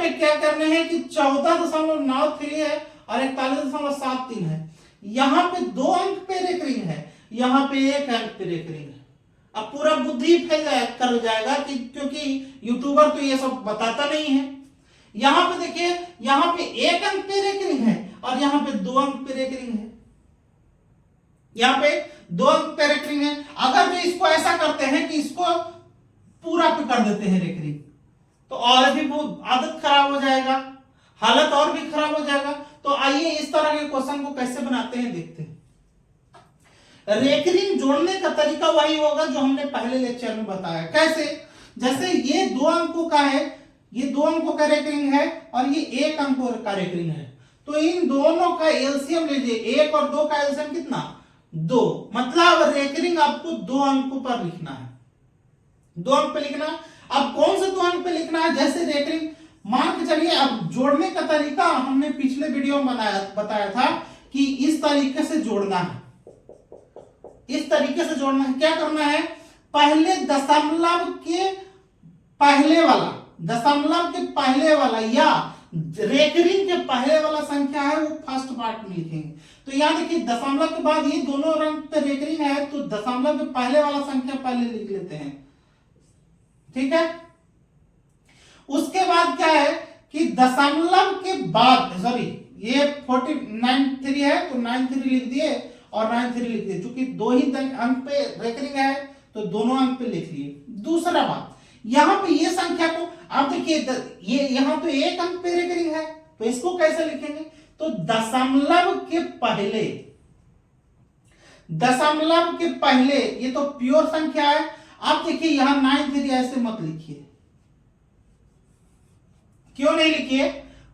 पे क्या करने हैं कि 14.93 है और 41.73 है। यहाँ पे 2 अंक पे रेकरिंग है, यहाँ पे 1 अंक पे रेकरिंग है। अब पूरा बुद्धि फैल कर जाएगा कि क्योंकि यूट्यूबर तो ये सब बताता नहीं है। यहाँ पे देखिए, यहाँ पे 1 अंक पे रेकरिंग है और यहाँ पे 2 अंक पे रेकरिंग है, यहाँ पे 2 अंक पे रेकरिंग है। अगर जो इसको ऐसा करते हैं कि इसको पूरा पे कर देते हैं रेकरिंग, तो और भी बहुत आदत खराब हो जाएगा, हालत और भी खराब हो जाएगा। तो आइए इस तरह के क्वेश्चन को कैसे बनाते हैं देखते हैं। रेकरिंग जोड़ने का तरीका वही होगा जो हमने पहले लेक्चर में बताया। कैसे? जैसे ये 2 अंकों का है, ये 2 अंकों का रेकरिंग है और ये 1 अंकों का रेकरिंग है, तो इन दोनों का एलसीएम लीजिए। 1 और 2 का एलसीएम कितना? 2। मतलब रेकरिंग आपको 2 अंकों पर लिखना है, 2 अंक पे लिखना। अब कौन से 2 अंक पे लिखना है? जैसे रेकरिंग मान के चलिए, अब जोड़ने का तरीका हमने पिछले वीडियो में बताया था कि इस तरीके से जोड़ना है, इस तरीके से जोड़ना है। क्या करना है? पहले दशमलव के पहले वाला, दशमलव के पहले वाला या रेकरिंग के पहले वाला संख्या है वो फर्स्ट पार्ट में लिखेंगे। तो यहां देखिए, दशमलव के बाद ये दोनों रंग पे रेकरिंग है, तो दशमलव के पहले वाला संख्या पहले लिख लेते हैं, ठीक है। उसके बाद क्या है कि दशमलव के बाद, सॉरी ये 49.3 है तो 93 लिख दिए और 93 लिख दिए, क्योंकि 2 ही अंक पे रेकरिंग है तो दोनों अंक पे लिख लिए। दूसरा बात, यहां पे ये संख्या को आप देखिए, ये यहां तो 1 अंक पे रेकरिंग है, तो इसको कैसे लिखेंगे? तो दशमलव के पहले, दशमलव के पहले, ये तो प्योर संख्या है। आप देखिए यहां 93 ऐसे मत लिखिए, क्यों नहीं लिखिए?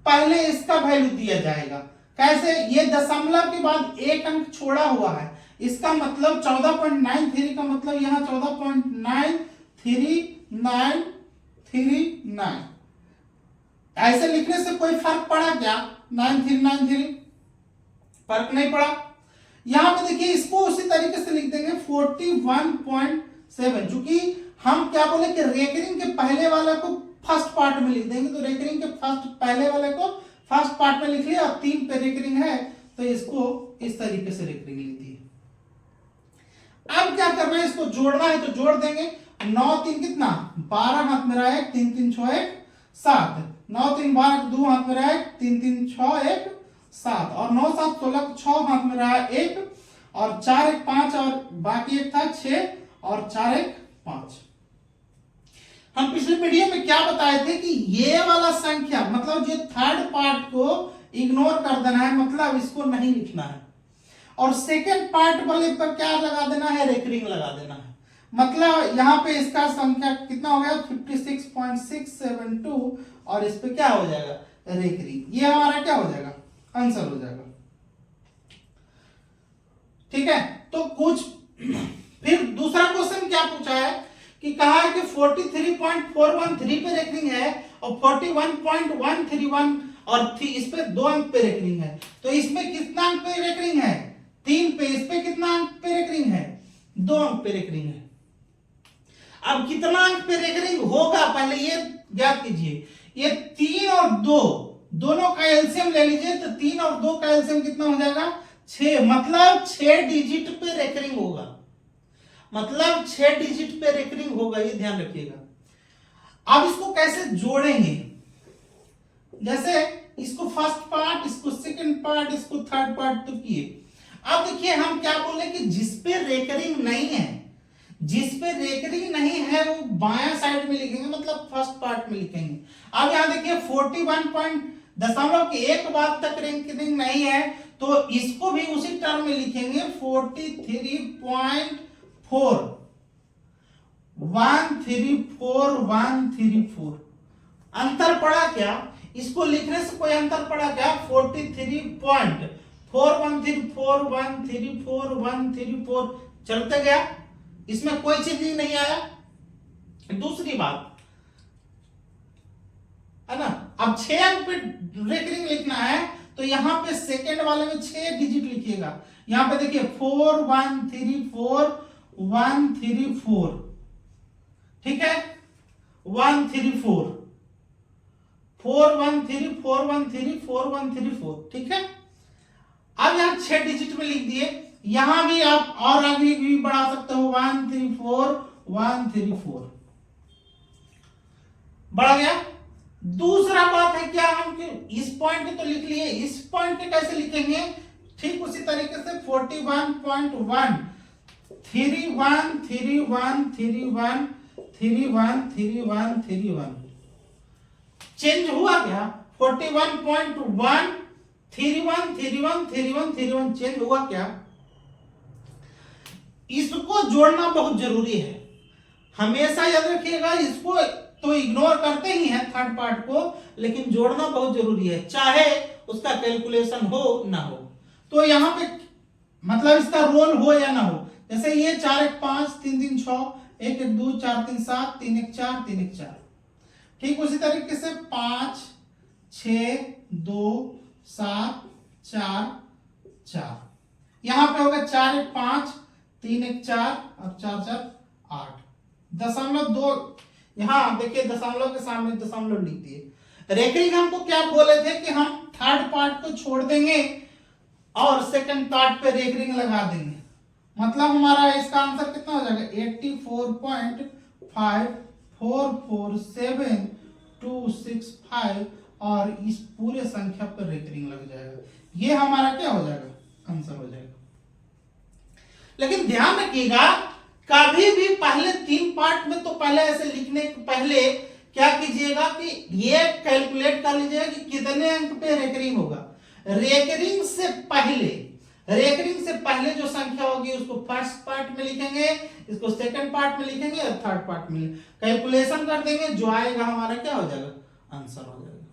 पहले इसका वैल्यू दिया जाएगा। कैसे? ये दशमलव के बाद 1 अंक छोड़ा हुआ है, इसका मतलब 14.93 का मतलब यहां 14.9399 ऐसे लिखने से कोई फर्क पड़ा क्या? 9393 फर्क नहीं पड़ा। यहां पे देखिए, इसको उसी तरीके से लिख देंगे 41.7, चूंकि हम क्या बोले कि रेकरिंग के पहले वाला को फर्स्ट पार्ट में लिख देंगे, तो रेकरिंग के फर्स्ट पहले वाले को फर्स्ट पार्ट में लिख लिया और 3 पे रेकरिंग है तो इसको इस तरीके से रेकरिंग लिख दी। अब क्या करना है? इसको जोड़ना है तो जोड़ देंगे। 9 3 कितना? 12 हाथ में रहा 1, 3 3 6 1 7, 9 3 12 2 हाथ में रहा 1, 3 3 6 1 7, और 9 7 16 6 हाथ में रहा 1, और 4 1 5, और बाकी एक था 6, और 4 1 5। हम पिछले वीडियो में क्या बताए थे कि ये वाला संख्या, मतलब जो थर्ड पार्ट को इग्नोर कर देना है, मतलब इसको नहीं लिखना है, और सेकेंड पार्ट वाले पर क्या लगा देना है? रेकरिंग लगा देना है। मतलब यहां पे इसका संख्या कितना हो गया? 56.672, और इस पे क्या हो जाएगा? रेकरिंग। ये हमारा क्या हो जाएगा? आंसर हो जाएगा, ठीक है। तो कुछ फिर दूसरा क्वेश्चन क्या पूछा है कि कहा है कि 43.413 पे रेकरिंग है और 41.131 और इस पे 2 अंक पे रेकरिंग है, तो इसमें कितना अंक पे रेकरिंग है? 3 पे। इस पे कितना अंक पे रेकरिंग है? 2 अंक पे रेकरिंग है। अब कितना अंक पे रेकरिंग होगा पहले ये ज्ञात कीजिए। ये 3 और 2 दोनों का एलसीएम ले लीजिए, तो 3 और 2 का एलसीएम कितना हो जाएगा? 6, मतलब 6 डिजिट पे रेकरिंग होगा, मतलब 6 डिजिट पे रेकरिंग होगा, ये ध्यान रखिएगा। अब इसको कैसे जोड़ेंगे? जैसे इसको फर्स्ट पार्ट, इसको सेकंड पार्ट, इसको थर्ड पार्ट तो किए। अब देखिए हम क्या बोले कि जिस पे रेकरिंग नहीं है, जिस पे रेकरिंग नहीं है वो बायां साइड में लिखेंगे, मतलब फर्स्ट पार्ट में लिखेंगे। अब यहां देखिए 41.1 बाद तक रेकरिंग नहीं है, तो इसको भी उसी टर्म में लिखेंगे 43.4 134 अंतर पड़ा क्या? इसको लिखने से कोई अंतर पड़ा क्या? 43.4134 चलते गया, इसमें कोई चीज नहीं आया। दूसरी बात है ना, अब 6 अंक पे रेकरिंग लिखना है, तो यहां पे सेकेंड वाले में 6 डिजिट लिखिएगा। यहां पे देखिए 4134, ठीक है, 134, 4134 ठीक है। अब यहाँ 6 डिजिट में लिख दिए, यहां भी आप और आगे भी बढ़ा सकते हो 134 बढ़ गया। दूसरा बात है क्या, हम इस पॉइंट के तो लिख लिए, इस पॉइंट के कैसे लिखेंगे, ठीक उसी तरीके से 41.1 31 चेंज हुआ क्या, 41.1 31 चेंज हुआ क्या। इसको जोड़ना बहुत जरूरी है, हमेशा याद रखिएगा। इसको तो इग्नोर करते ही हैं थर्ड पार्ट को, लेकिन जोड़ना बहुत जरूरी है, चाहे उसका कैलकुलेशन हो ना हो। तो यहां पे मतलब इसका रोल हो या ना हो, जैसे ये 4 1 5 3 3 6 1 1 2 4 3 7 3 1 4 3 1 4, ठीक उसी तरीके से 5 6 2 7 4 4, यहां पे होगा 4 1 5 3 1 4 और 4 4 8 दशमलव 2, यहां देखिए दशमलव के सामने दशमलव लिख दिए। रेकरिंग हमको क्या बोले थे कि हम थर्ड पार्ट को छोड़ देंगे और सेकंड पार्ट पे रेकरिंग लगा देंगे, मतलब हमारा इसका आंसर कितना हो जाएगा 84.5447,265 और इस पूरे संख्या पर रेकरिंग लग जाएगा, ये हमारा क्या हो जाएगा, आंसर हो जाएगा। लेकिन ध्यान रखिएगा कभी भी पहले 3 पार्ट में तो पहले ऐसे लिखने के पहले क्या कीजिएगा कि ये कैलकुलेट कर लीजिएगा कि कितने अंक पे रेकरिंग होगा। रेकरिंग से पहले जो संख्या होगी उसको फर्स्ट पार्ट में लिखेंगे, इसको सेकंड पार्ट में लिखेंगे और थर्ड पार्ट में कैलकुलेशन कर देंगे, जो आएगा हमारा क्या हो जाएगा, आंसर हो जाएगा।